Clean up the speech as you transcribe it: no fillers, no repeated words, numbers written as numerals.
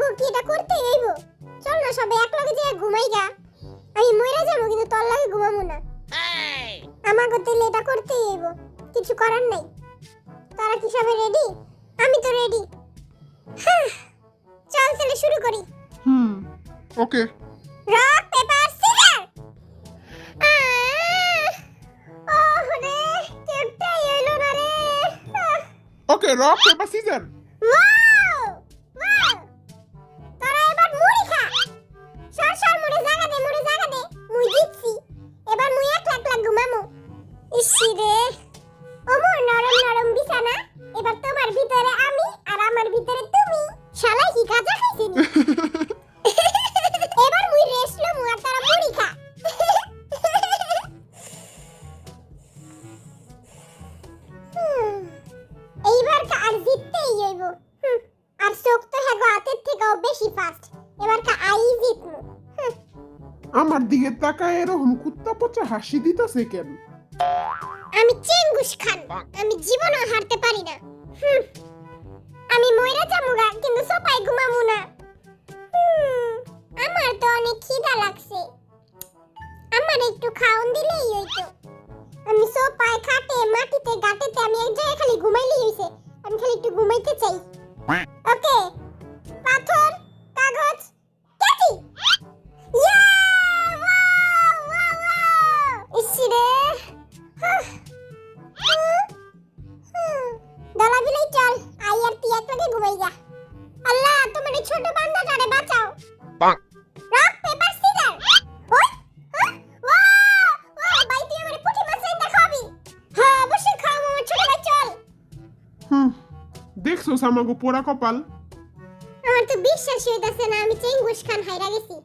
আমাগো কি এটা করতে হইব? চল না সবাই একলগে যে ঘুমাই গা। আমি মইরা যাবো কিন্তু তোর লাগে ঘুমামু না। আমাগো তাইলে এটা করতে হইব, কিছু করার নাই। তারা কি সবাই রেডি? আমি তো রেডি। চল তাহলে শুরু করি। ওকে। Rock paper scissor. ওহ রে, কেউটাই এলো না রে। Okay, rock paper scissor. Wow! Wow! তোরা এবার মুড়ি খা। সর সর মুড়ি জায়গা দে, মুড়ি জায়গা দে। মুই জিতছি। এবার মুই একলা ঘুমামু। ইসি রে। ওমর নরম নরম বিছানা। এবার তোমার ভিতরে আমি আর আমার ভিতরে তুমি। শালা কি কাজা খাইছিস? এবার মুই রেস্ট লমু আর তারা মুড়ি খা। এইবার আর জিততেই হইব। আর চোখ তো হেগো হাতের থেকেও বেশি ফাস্ট। এবার আই জিতমু। আমার দিকে তাকায় এরকম কুত্তা পচা হাসি দিতেছে কেন? আমি চেঙ্গুস খান। আমি জীবনও হারতে পারি না। আমি মইরা যামুগা কিন্তু সোপায় ঘুমামু না। আমার তো অনেক খিদা লাগছে। আমার একটু খাওন দিলেই হইতো। আমি সোপায় খাটে মাটিতে গাটেতে আমি এক জায়গায় খালি ঘুমাইলেই হইছে। আমি খালি একটু ঘুমাইতে চাই। ওকে, পাথর কাগজ কেচি। ইয়া! ওয়াও! ওয়াও! ওয়াও! ইসি রে। দলা বিলাই চল, আই আর তুই একলাগে ঘুমাই যা। আল্লাহ, তোমার এই ছোট বান্দাটারে বাঁচাও। Rock paper caesar. ওই ওয়াও! ওয়াও! ভাই তুই আমারে পুঁটি মাছ রাইন্দা খাওয়াবি? হ্যাঁ, অবশ্যই খাওয়াবো আমার ছোট ভাই, চল। দেখছো আমাগো পোড়া কপাল। আমার তো বিশ্বাসই হইতাছে না আমি চেঙ্গুস খান হাইরা গেছি।